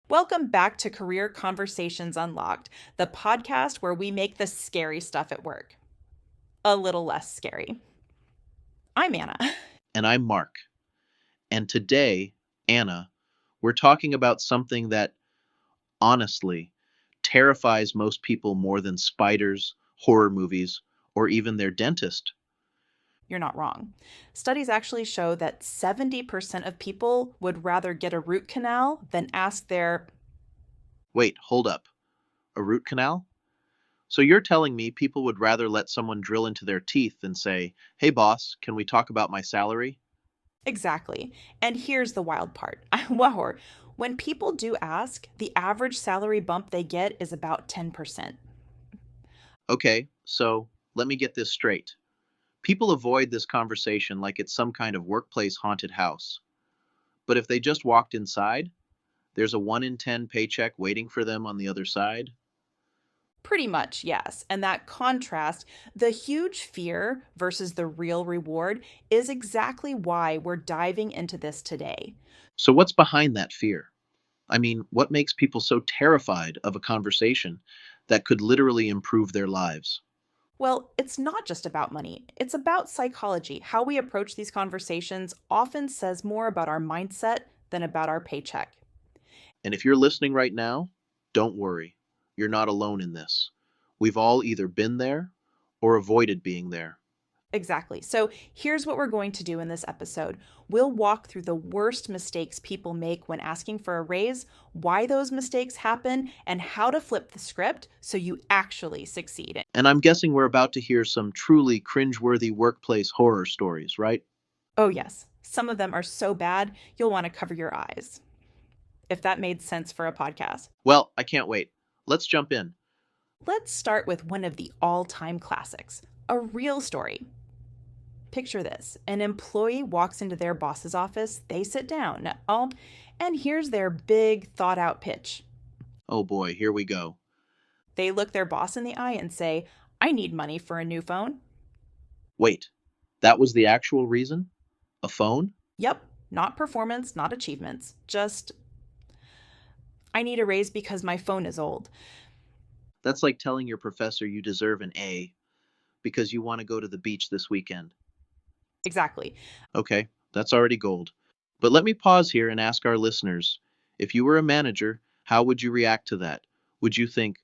Welcome back to Career Conversations Unlocked, the podcast where we make the scary stuff at work a little less scary. I'm Anna. And I'm Mark. And today, Anna, we're talking about something that honestly terrifies most people more than spiders, horror movies, or even their dentist. You're not wrong. Studies actually show that 70% of people would rather get a root canal than ask their. Wait, hold up. A root canal? So you're telling me people would rather let someone drill into their teeth than say, hey boss, can we talk about my salary? Exactly. And here's the wild part. Wow. When people do ask, the average salary bump they get is about 10%. Okay, so let me get this straight. People avoid this conversation like it's some kind of workplace haunted house. But if they just walked inside, there's a 1 in 10 paycheck waiting for them on the other side. Pretty much, yes. And that contrast, the huge fear versus the real reward, is exactly why we're diving into this today. So, what's behind that fear? I mean, what makes people so terrified of a conversation that could literally improve their lives? Well, it's not just about money, it's about psychology. How we approach these conversations often says more about our mindset than about our paycheck. And if you're listening right now, don't worry. You're not alone in this. We've all either been there or avoided being there. Exactly. So here's what we're going to do in this episode. We'll walk through the worst mistakes people make when asking for a raise, why those mistakes happen, and how to flip the script so you actually succeed. And I'm guessing we're about to hear some truly cringeworthy workplace horror stories, right? Oh, yes, some of them are so bad you'll want to cover your eyes, if that made sense for a podcast. Well, I can't wait. Let's jump in. Let's start with one of the all time classics, a real story. Picture this: an employee walks into their boss's office, they sit down, and here's their big, thought out pitch. Oh boy, here we go. They look their boss in the eye and say, I need money for a new phone. Wait, that was the actual reason? A phone? Yep, not performance, not achievements, just, I need a raise because my phone is old. That's like telling your professor you deserve an A because you want to go to the beach this weekend. Exactly. Okay, that's already gold. But let me pause here and ask our listeners, if you were a manager, how would you react to that? Would you think,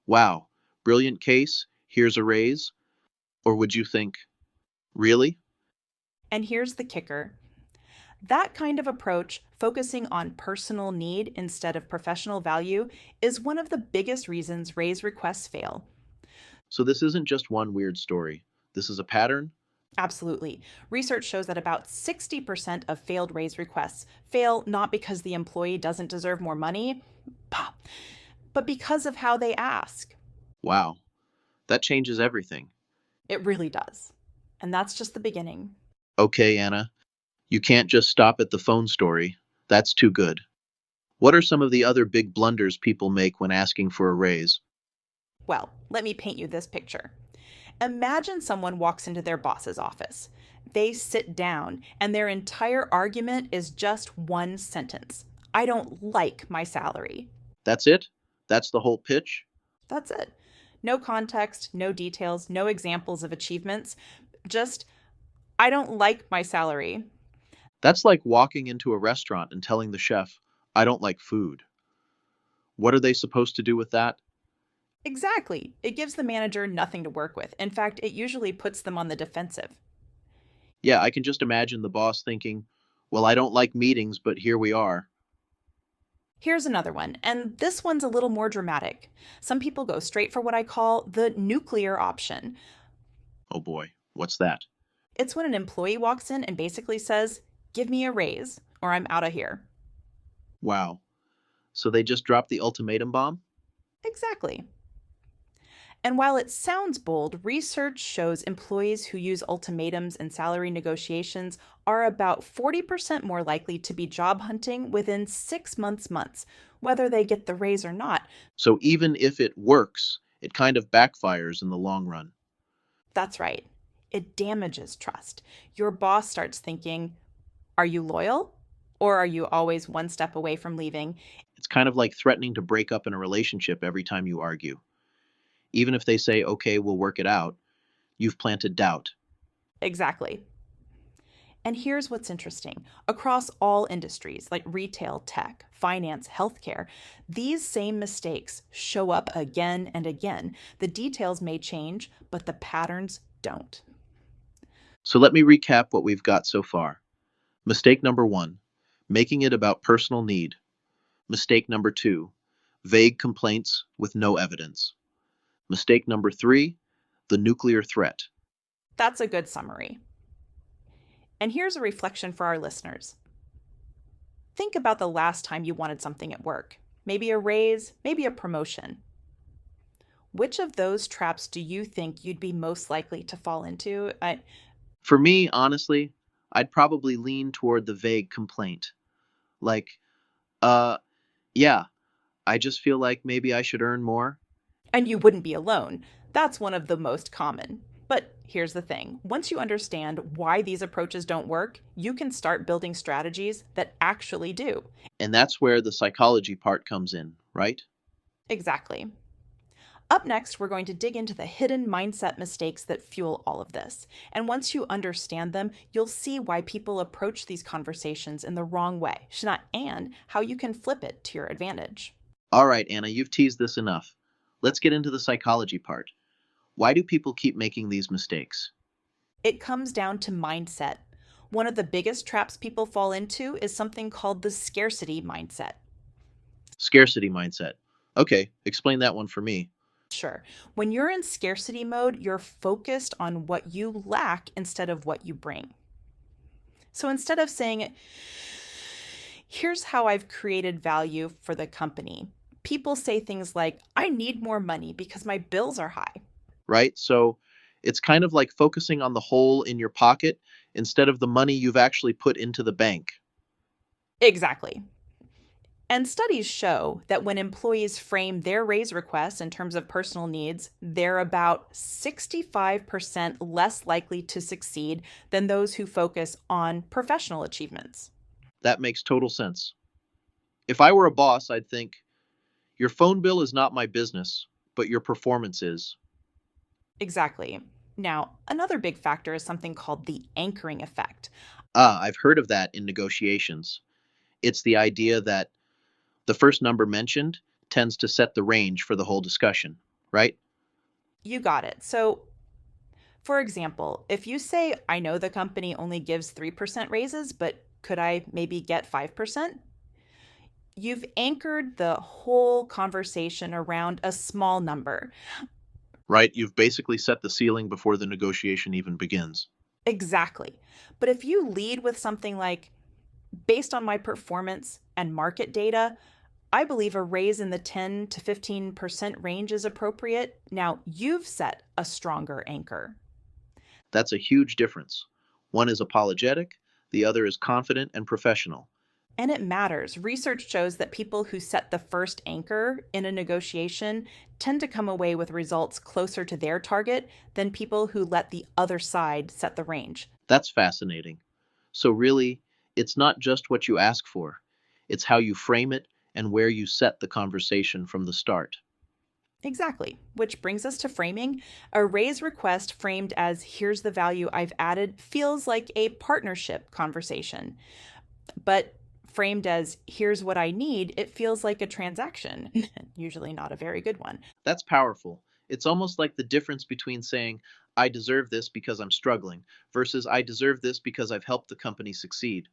wow, brilliant case, here's a raise? Or would you think, really? And here's the kicker: that kind of approach, focusing on personal need instead of professional value, is one of the biggest reasons raise requests fail. So this isn't just one weird story. This is a pattern. Absolutely. Research shows that about 60% of failed raise requests fail not because the employee doesn't deserve more money, but because of how they ask. Wow, that changes everything. It really does. And that's just the beginning. Okay, Anna, you can't just stop at the phone story. That's too good. What are some of the other big blunders people make when asking for a raise? Well, let me paint you this picture. Imagine someone walks into their boss's office. They sit down, and their entire argument is just one sentence: I don't like my salary. That's it? That's the whole pitch? That's it. No context, no details, no examples of achievements. Just, I don't like my salary. That's like walking into a restaurant and telling the chef, I don't like food. What are they supposed to do with that? Exactly. It gives the manager nothing to work with. In fact, it usually puts them on the defensive. Yeah, I can just imagine the boss thinking, well, I don't like meetings, but here we are. Here's another one, and this one's a little more dramatic. Some people go straight for what I call the nuclear option. Oh boy, what's that? It's when an employee walks in and basically says, give me a raise or I'm out of here. Wow. So they just dropped the ultimatum bomb? Exactly. And while it sounds bold, research shows employees who use ultimatums and salary negotiations are about 40% more likely to be job hunting within 6 months, whether they get the raise or not. So even if it works, it kind of backfires in the long run. That's right. It damages trust. Your boss starts thinking, are you loyal? Or are you always one step away from leaving? It's kind of like threatening to break up in a relationship every time you argue. Even if they say, okay, we'll work it out, you've planted doubt. Exactly. And here's what's interesting. Across all industries like retail, tech, finance, healthcare, these same mistakes show up again and again. The details may change, but the patterns don't. So let me recap what we've got so far. Mistake number one, making it about personal need. Mistake number two, vague complaints with no evidence. Mistake number three, the nuclear threat. That's a good summary. And here's a reflection for our listeners. Think about the last time you wanted something at work. Maybe a raise, maybe a promotion. Which of those traps do you think you'd be most likely to fall into? For me, honestly, I'd probably lean toward the vague complaint. Like, uh, yeah, I just feel like maybe I should earn more. And you wouldn't be alone. That's one of the most common. But here's the thing, once you understand why these approaches don't work, you can start building strategies that actually do. And that's where the psychology part comes in, right? Exactly. Up next, we're going to dig into the hidden mindset mistakes that fuel all of this. And once you understand them, you'll see why people approach these conversations in the wrong way, and how you can flip it to your advantage. All right, Anna, you've teased this enough. Let's get into the psychology part. Why do people keep making these mistakes? It comes down to mindset. One of the biggest traps people fall into is something called the scarcity mindset. Scarcity mindset. Okay, explain that one for me. Sure. When you're in scarcity mode, you're focused on what you lack instead of what you bring. So instead of saying, here's how I've created value for the company, people say things like, I need more money because my bills are high. Right? So it's kind of like focusing on the hole in your pocket instead of the money you've actually put into the bank. Exactly. And studies show that when employees frame their raise requests in terms of personal needs, they're about 65% less likely to succeed than those who focus on professional achievements. That makes total sense. If I were a boss, I'd think, your phone bill is not my business, but your performance is. Exactly. Now, another big factor is something called the anchoring effect. Ah, I've heard of that in negotiations. It's the idea that the first number mentioned tends to set the range for the whole discussion, right? You got it. So, for example, if you say, I know the company only gives 3% raises, but could I maybe get 5%? You've anchored the whole conversation around a small number. Right? You've basically set the ceiling before the negotiation even begins. Exactly. But if you lead with something like, based on my performance and market data, I believe a raise in the 10 to 15% range is appropriate. Now you've set a stronger anchor. That's a huge difference. One is apologetic, the other is confident and professional. And it matters. Research shows that people who set the first anchor in a negotiation tend to come away with results closer to their target than people who let the other side set the range. That's fascinating. So, really, it's not just what you ask for, it's how you frame it and where you set the conversation from the start. Exactly. Which brings us to framing. A raise request framed as, here's the value I've added, feels like a partnership conversation. But framed as, here's what I need, it feels like a transaction. Usually not a very good one. That's powerful. It's almost like the difference between saying, I deserve this because I'm struggling, versus I deserve this because I've helped the company succeed.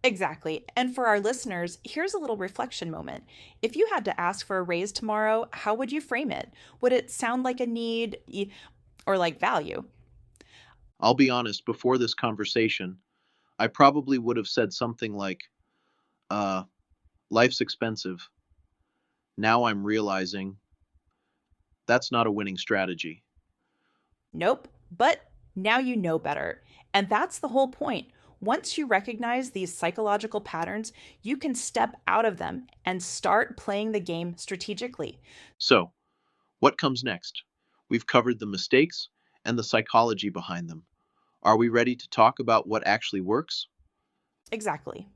Exactly. And for our listeners, here's a little reflection moment. If you had to ask for a raise tomorrow, how would you frame it? Would it sound like a need or like value? I'll be honest, before this conversation, I probably would have said something like, uh, life's expensive. Now I'm realizing that's not a winning strategy. Nope. But now you know better. And that's the whole point. Once you recognize these psychological patterns, you can step out of them and start playing the game strategically. So, what comes next? We've covered the mistakes and the psychology behind them. Are we ready to talk about what actually works? Exactly.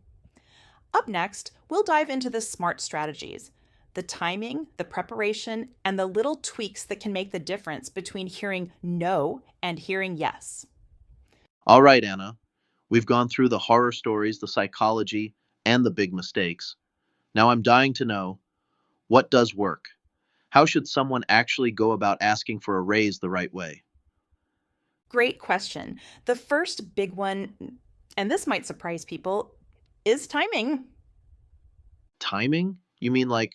Up next, we'll dive into the SMART strategies: the timing, the preparation, and the little tweaks that can make the difference between hearing no and hearing yes. All right, Anna. We've gone through the horror stories, the psychology, and the big mistakes. Now I'm dying to know, what does work? How should someone actually go about asking for a raise the right way? Great question. The first big one, and this might surprise people, is timing. Timing? You mean like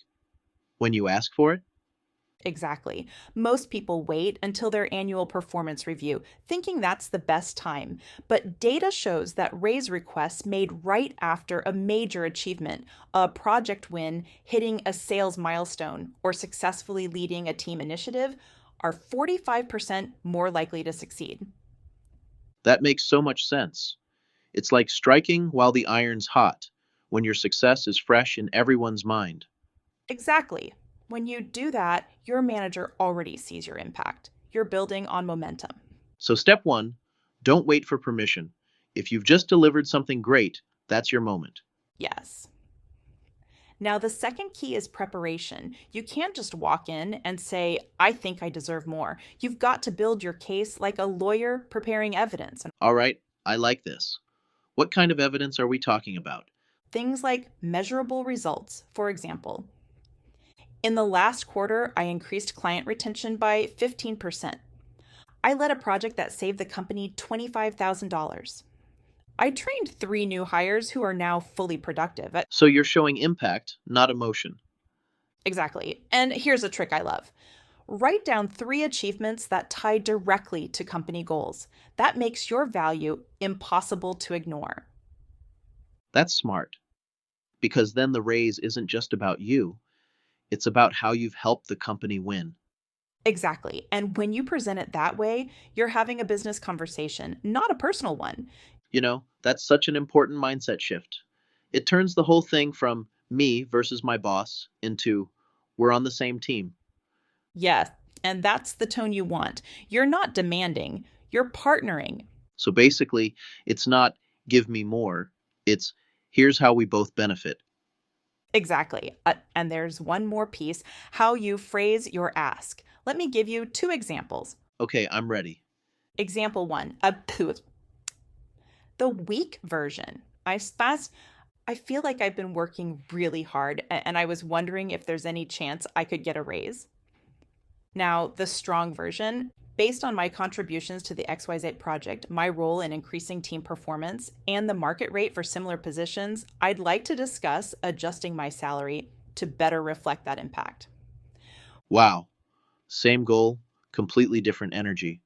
when you ask for it? Exactly. Most people wait until their annual performance review, thinking that's the best time. But data shows that raise requests made right after a major achievement, a project win, hitting a sales milestone, or successfully leading a team initiative, are 45% more likely to succeed. That makes so much sense. It's like striking while the iron's hot, when your success is fresh in everyone's mind. Exactly. When you do that, your manager already sees your impact. You're building on momentum. So, step one, don't wait for permission. If you've just delivered something great, that's your moment. Yes. Now, the second key is preparation. You can't just walk in and say, I think I deserve more. You've got to build your case like a lawyer preparing evidence. And All right, I like this. What kind of evidence are we talking about? things like measurable results. For example, in the last quarter, I increased client retention by 15%. I led a project that saved the company $25,000. I trained 3 new hires who are now fully productive. So, you're showing impact, not emotion. Exactly. And here's a trick I love: write down 3 achievements that tie directly to company goals. That makes your value impossible to ignore. That's smart, because then the raise isn't just about you, it's about how you've helped the company win. Exactly. And when you present it that way, you're having a business conversation, not a personal one. That's such an important mindset shift. It turns the whole thing from me versus my boss into we're on the same team. Yes. And that's the tone you want. You're not demanding, you're partnering. So basically, it's not give me more, it's here's how we both benefit. Exactly. And there's one more piece: how you phrase your ask. Let me give you 2 examples. Okay, I'm ready. Example one, the weak version. I feel like I've been working really hard and I was wondering if there's any chance I could get a raise. Now, the strong version: based on my contributions to the XYZ project, my role in increasing team performance, and the market rate for similar positions, I'd like to discuss adjusting my salary to better reflect that impact. Wow, same goal, completely different energy.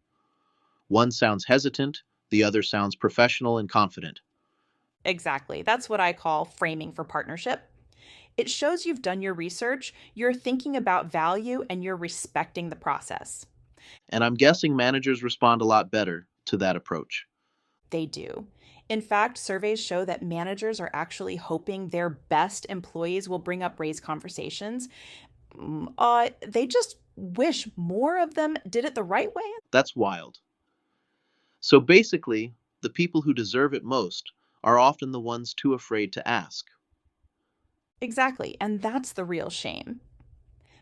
One sounds hesitant, the other sounds professional and confident. Exactly. That's what I call framing for partnership. It shows you've done your research, you're thinking about value, and you're respecting the process. And I'm guessing managers respond a lot better to that approach. They do. In fact, surveys show that managers are actually hoping their best employees will bring up raise conversations. They just wish more of them did it the right way. That's wild. So basically, the people who deserve it most are often the ones too afraid to ask. Exactly. And that's the real shame.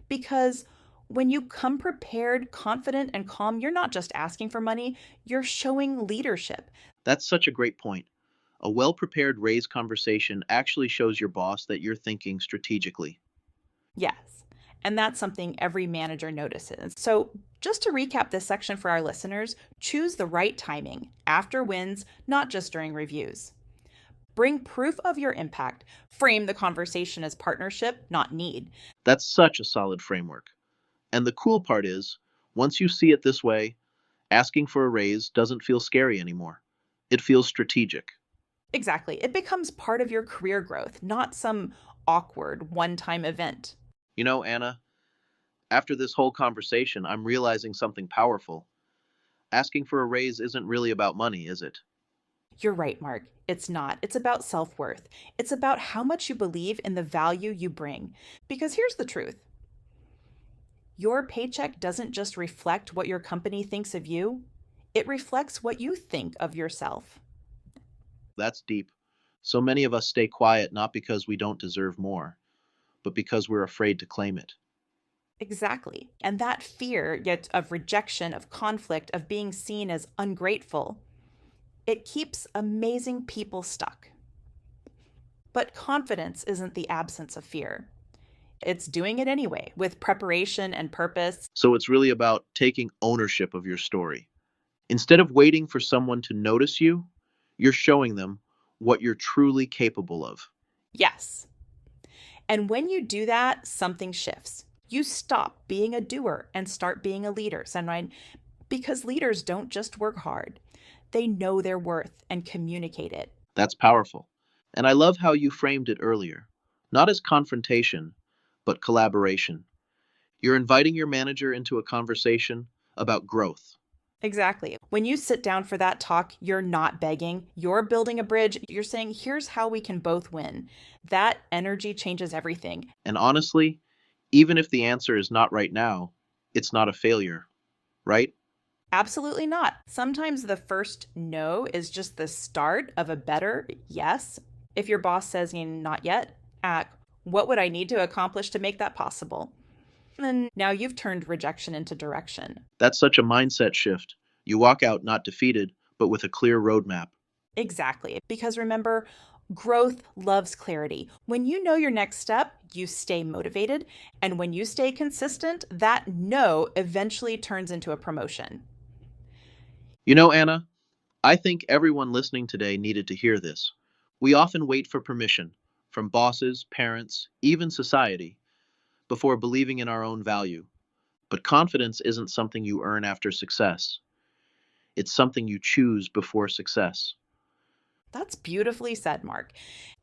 Because when you come prepared, confident, and calm, you're not just asking for money, you're showing leadership. That's such a great point. A well prepared raise conversation actually shows your boss that you're thinking strategically. Yes. And that's something every manager notices. So, just to recap this section for our listeners, choose the right timing after wins, not just during reviews. Bring proof of your impact. Frame the conversation as partnership, not need. That's such a solid framework. And the cool part is, once you see it this way, asking for a raise doesn't feel scary anymore. It feels strategic. Exactly. It becomes part of your career growth, not some awkward one time event. Anna, after this whole conversation, I'm realizing something powerful. Asking for a raise isn't really about money, is it? You're right, Mark. It's not. It's about self worth. It's about how much you believe in the value you bring. Because here's the truth: your paycheck doesn't just reflect what your company thinks of you, it reflects what you think of yourself. That's deep. So many of us stay quiet not because we don't deserve more, but because we're afraid to claim it. Exactly. And that fear, yet of rejection, of conflict, of being seen as ungrateful, it keeps amazing people stuck. But confidence isn't the absence of fear. It's doing it anyway, with preparation and purpose. So it's really about taking ownership of your story. Instead of waiting for someone to notice you, you're showing them what you're truly capable of. Yes. And when you do that, something shifts. You stop being a doer and start being a leader, Sunrise, because leaders don't just work hard. They know their worth and communicate it. That's powerful. And I love how you framed it earlier. Not as confrontation, but collaboration. You're inviting your manager into a conversation about growth. Exactly. When you sit down for that talk, you're not begging, you're building a bridge. You're saying, here's how we can both win. That energy changes everything. And honestly, even if the answer is not right now, it's not a failure, right? Absolutely not. Sometimes the first no is just the start of a better yes. If your boss says not yet, ask, what would I need to accomplish to make that possible? And now you've turned rejection into direction. That's such a mindset shift. You walk out not defeated, but with a clear roadmap. Exactly. Because remember, growth loves clarity. When you know your next step, you stay motivated. And when you stay consistent, that no eventually turns into a promotion. You know, Anna, I think everyone listening today needed to hear this. We often wait for permission from bosses, parents, even society before believing in our own value. But confidence isn't something you earn after success, it's something you choose before success. That's beautifully said, Mark.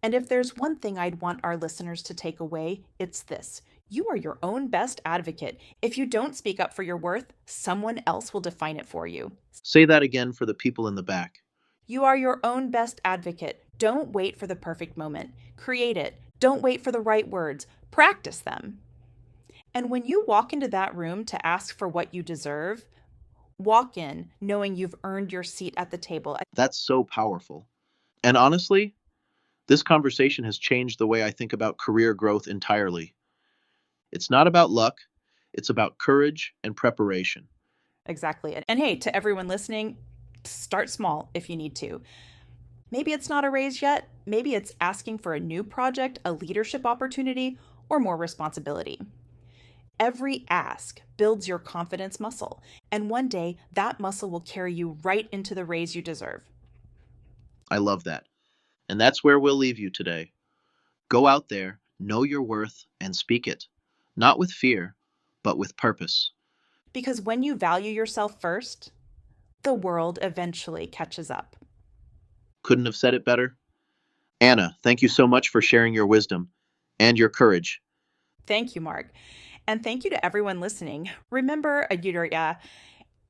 And if there's one thing I'd want our listeners to take away, it's this. You are your own best advocate. If you don't speak up for your worth, someone else will define it for you. Say that again for the people in the back. You are your own best advocate. Don't wait for the perfect moment. Create it. Don't wait for the right words. Practice them. And when you walk into that room to ask for what you deserve, walk in knowing you've earned your seat at the table. That's so powerful. And honestly, this conversation has changed the way I think about career growth entirely. It's not about luck, it's about courage and preparation. Exactly. And hey, to everyone listening, start small if you need to. Maybe it's not a raise yet. Maybe it's asking for a new project, a leadership opportunity, or more responsibility. Every ask builds your confidence muscle, and one day that muscle will carry you right into the raise you deserve. I love that. And that's where we'll leave you today. Go out there, know your worth, and speak it. Not with fear, but with purpose. Because when you value yourself first, the world eventually catches up. Couldn't have said it better. Anna, thank you so much for sharing your wisdom and your courage. Thank you, Mark. And thank you to everyone listening. Remember,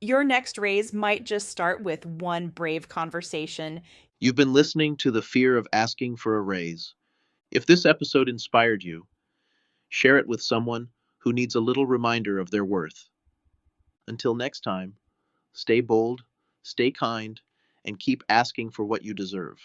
your next raise might just start with one brave conversation. You've been listening to The Fear of Asking for a Raise. If this episode inspired you, share it with someone who needs a little reminder of their worth. Until next time, stay bold, stay kind, and keep asking for what you deserve.